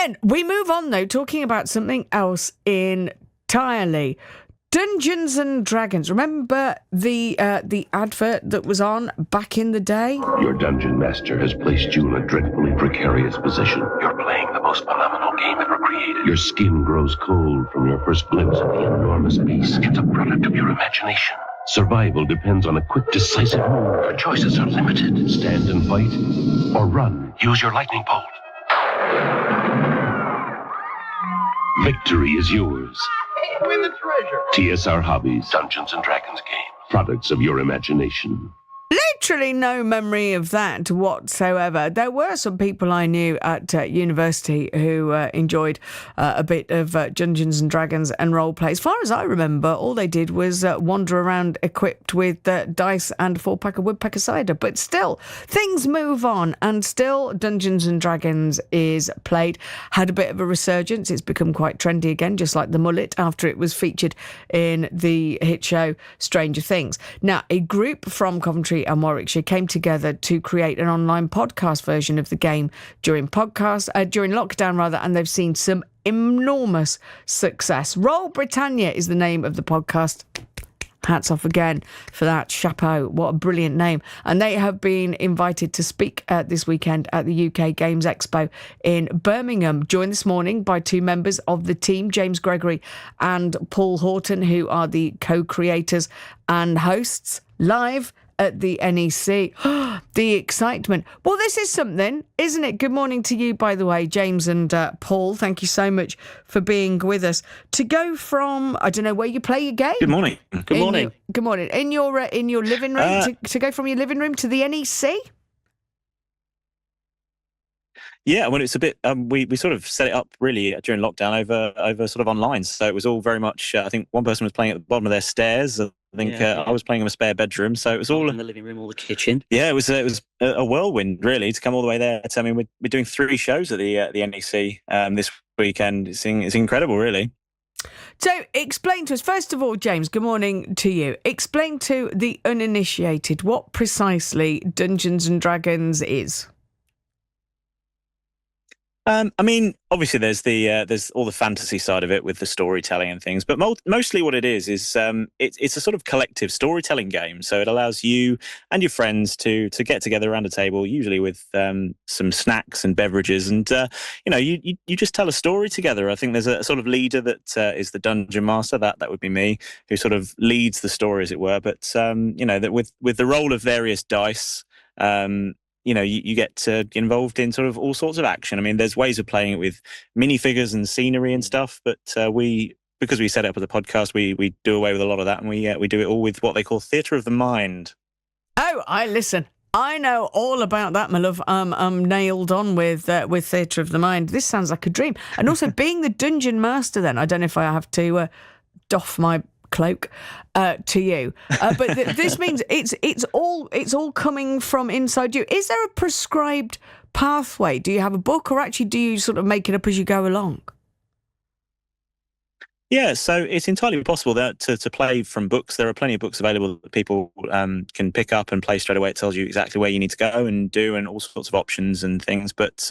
then we move on, though, talking about something else entirely. Dungeons and Dragons. Remember the advert that was on back in the day? Your dungeon master has placed you in a dreadfully precarious position. You're playing the most phenomenal game ever created. Your skin grows cold from your first glimpse of the enormous beast. It's a product of your imagination. Survival depends on a quick, decisive move. Your choices are limited. Stand and fight, or run. Use your lightning bolt. Victory is yours. Win the treasure. TSR Hobbies, Dungeons and Dragons game. Products of your imagination. Literally no memory of that whatsoever. There were some people I knew at university who enjoyed a bit of Dungeons and Dragons and role play. As far as I remember, all they did was wander around equipped with dice and a 4-pack of woodpecker cider. But still, things move on, and still Dungeons and Dragons is played. Had a bit of a resurgence. It's become quite trendy again, just like the mullet after it was featured in the hit show Stranger Things. Now, a group from Coventry and Warwickshire came together to create an online podcast version of the game during lockdown, and they've seen some enormous success. Roll Britannia is the name of the podcast. Hats off again for that. Chapeau. What a brilliant name. And they have been invited to speak this weekend at the UK Games Expo in Birmingham, joined this morning by two members of the team, James Gregory and Paul Horton, who are the co-creators and hosts live at the NEC. The excitement. Well, this is something, isn't it? Good morning to you, by the way, James and Paul. Thank you so much for being with us. To go from, I don't know where you play your game. Good morning. Good morning. Good morning. In your living room, to go from your living room to the NEC? Yeah, well, it's a bit. We sort of set it up really during lockdown over sort of online. So it was all very much. I think one person was playing at the bottom of their stairs. I think I was playing in a spare bedroom. So it was all in the living room or the kitchen. Yeah, it was a whirlwind really to come all the way there. I mean, we're doing 3 shows at the NEC this weekend. It's incredible, really. So explain to us, first of all, James, good morning to you. Explain to the uninitiated what precisely Dungeons and Dragons is. I mean, obviously there's all the fantasy side of it with the storytelling and things, but mostly what it is it's a sort of collective storytelling game. So it allows you and your friends to get together around a table, usually with some snacks and beverages, and you just tell a story together. I think there's a sort of leader that is the dungeon master. That would be me, who sort of leads the story, as it were. But that with the roll of various dice. You get involved in sort of all sorts of action. I mean, there's ways of playing it with minifigures and scenery and stuff, but because we set it up as a podcast, we do away with a lot of that, and we do it all with what they call theatre of the mind. Oh, I know all about that, my love. I'm nailed on with theatre of the mind. This sounds like a dream. And also being the dungeon master, then I don't know if I have to doff my cloak to you, but this means it's all coming from inside you. Is there a prescribed pathway? Do you have a book, or actually do you sort of make it up as you go along? Yeah, so it's entirely possible that to play from books. There are plenty of books available that people can pick up and play straight away. It tells you exactly where you need to go and do, and all sorts of options and things. But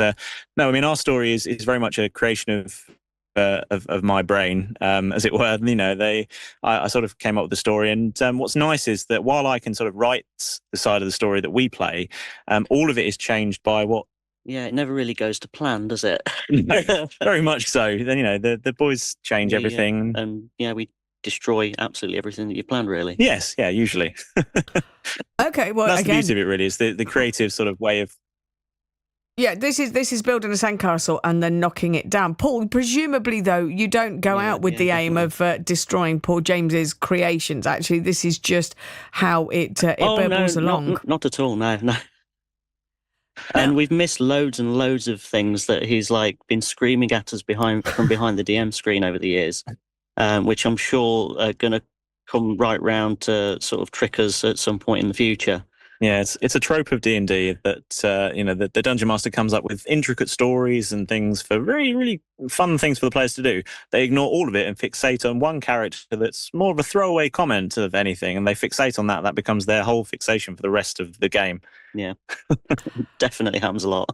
no, I mean, our story is very much a creation of my brain, as it were. I sort of came up with the story, and what's nice is that while I can sort of write the side of the story that we play, all of it is changed by what. Yeah, it never really goes to plan, does it? Very much so. Then the boys change everything, and we destroy absolutely everything that you planned. Really? Yes, yeah, usually. Okay, well, that's again, the beauty of it. Really, is the creative sort of way of. Yeah, this is building a sandcastle and then knocking it down. Paul, presumably, though, you don't go out with the aim of destroying Paul James's creations. Actually, this is just how it burbles along. Not at all, no. And we've missed loads and loads of things that he's been screaming at us from behind the DM screen over the years, which I'm sure are going to come right round to sort of trick us at some point in the future. Yeah, it's a trope of D&D that the Dungeon Master comes up with intricate stories and things for very, really fun things for the players to do. They ignore all of it and fixate on one character that's more of a throwaway comment of anything, and they fixate on that. That becomes their whole fixation for the rest of the game. Yeah, definitely happens a lot.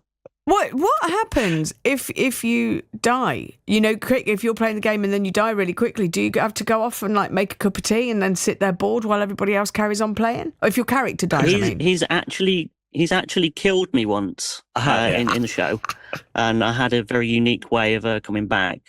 What happens if you die? You know, if you're playing the game and then you die really quickly, do you have to go off and like make a cup of tea and then sit there bored while everybody else carries on playing? Or if your character dies, He's actually killed me once in the show, and I had a very unique way of coming back.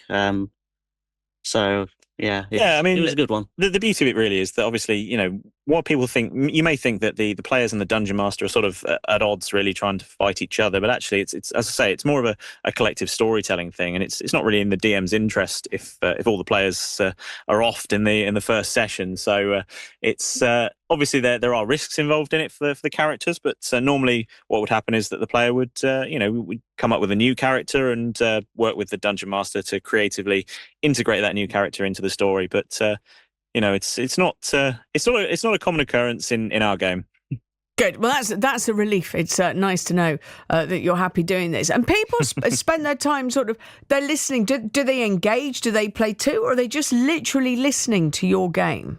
So yeah, I mean, it was a good one. The beauty of it really is that obviously, you know, what people think, you may think that the players and the dungeon master are sort of at odds, really trying to fight each other, but actually it's as I say, it's more of a collective storytelling thing, and it's not really in the DM's interest if all the players are offed in the first session. So it's obviously there are risks involved in it for the characters, but normally what would happen is that the player would would come up with a new character and work with the dungeon master to creatively integrate that new character into the story. But it's not a common occurrence in our game. Good. Well, that's a relief. It's nice to know that you're happy doing this. And people spend their time they're listening. Do they engage? Do they play too? Or are they just literally listening to your game?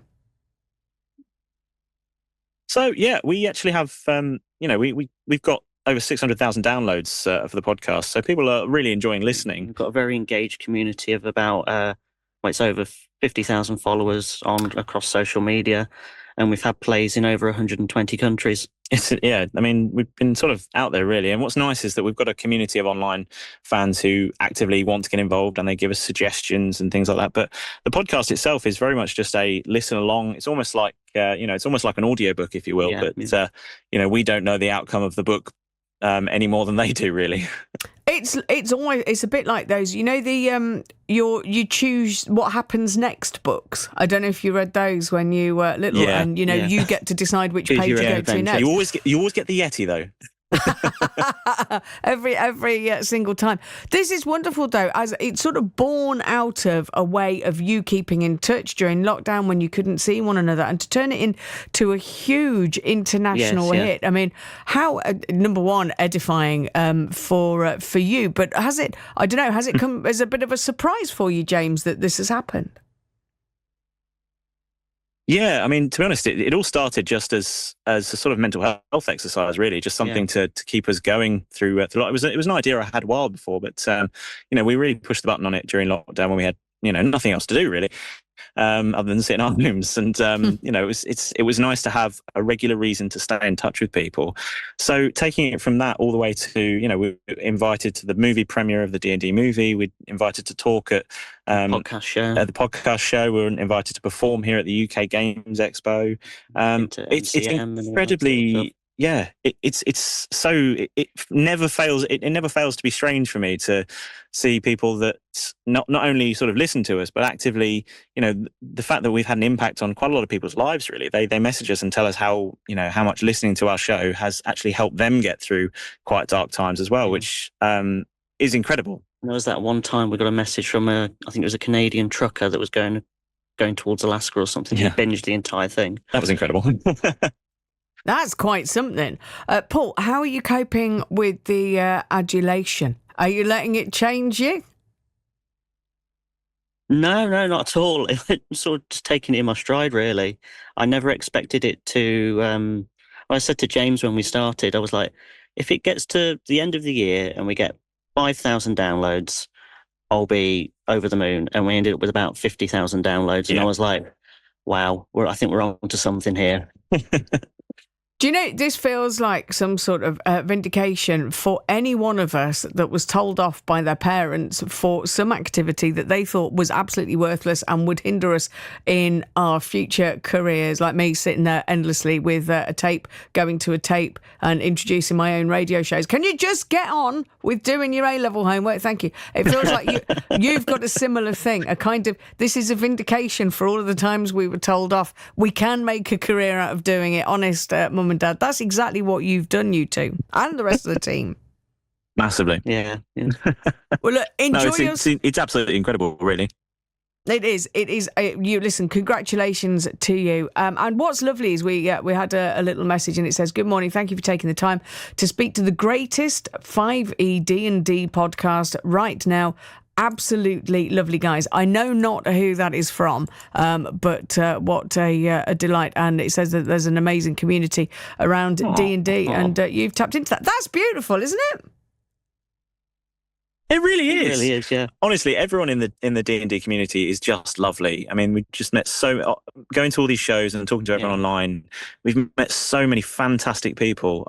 So, yeah, we actually have, we've got over 600,000 downloads for the podcast. So people are really enjoying listening. We've got a very engaged community of about, it's over 50,000 followers across social media. And we've had plays in over 120 countries. I mean, we've been sort of out there, really. And what's nice is that we've got a community of online fans who actively want to get involved and they give us suggestions and things like that. But the podcast itself is very much just a listen along. It's almost like, it's almost like an audiobook, if you will. Yeah, but, we don't know the outcome of the book any more than they do, really. It's a bit like those, the you choose what happens next books. I don't know if you read those when you were little, and you get to decide which page you go to next. You always get the Yeti though. every single time. This is wonderful though, as it's sort of born out of a way of you keeping in touch during lockdown when you couldn't see one another, and to turn it into a huge international hit. I mean, how number one, edifying for you, but has it come as a bit of a surprise for you, James, that this has happened? Yeah, I mean, to be honest, it all started just as a sort of mental health exercise, really, just something to keep us going through. It was an idea I had a while before, but we really pushed the button on it during lockdown when we had nothing else to do really, other than sit in our rooms, and it was nice to have a regular reason to stay in touch with people. So taking it from that all the way to we were invited to the movie premiere of the D&D movie. We invited to talk at podcast show. At the podcast show, we were invited to perform here at the UK Games Expo. It's incredibly. Yeah, it never fails. It never fails to be strange for me to see people that not only sort of listen to us, but actively, the fact that we've had an impact on quite a lot of people's lives. Really, they message us and tell us how much listening to our show has actually helped them get through quite dark times as well, which is incredible. There was that one time we got a message from I think it was a Canadian trucker that was going towards Alaska or something. He binged the entire thing. That was incredible. That's quite something. Paul, how are you coping with the adulation? Are you letting it change you? No, not at all. I'm sort of just taking it in my stride, really. I never expected it to... I said to James when we started, I was like, if it gets to the end of the year and we get 5,000 downloads, I'll be over the moon. And we ended up with about 50,000 downloads. And I was like, wow, I think we're on to something here. Do you know, this feels like some sort of vindication for any one of us that was told off by their parents for some activity that they thought was absolutely worthless and would hinder us in our future careers, like me sitting there endlessly with a tape, going to a tape and introducing my own radio shows. Can you just get on with doing your A-level homework? Thank you. It feels like you've got a similar thing, a kind of, this is a vindication for all of the times we were told off. We can make a career out of doing it, honest, Mum and Dad. That's exactly what you've done, you two, and the rest of the team. Massively. Yeah. Well, look, enjoy it's absolutely incredible, really. It is. You listen. Congratulations to you. And what's lovely is we had a little message, and it says, "Good morning. Thank you for taking the time to speak to the greatest 5e D&D podcast right now. Absolutely lovely guys." I know not who that is from, but what a delight. And it says that there's an amazing community around D&D, and you've tapped into that. That's beautiful, isn't it? It really It is. really is, yeah. Honestly, everyone in the D&D community is just lovely. I mean, we just met going to all these shows and talking to everyone online. We've met so many fantastic people.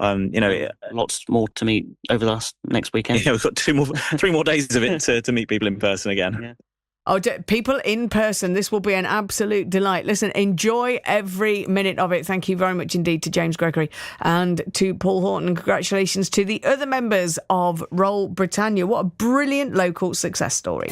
Lots more to meet over the next weekend. Yeah, we've got 3 more days of it to meet people in person again. Yeah. Oh, people in person, this will be an absolute delight. Listen, enjoy every minute of it. Thank you very much indeed to James Gregory and to Paul Horton. And congratulations to the other members of Roll Britannia. What a brilliant local success story.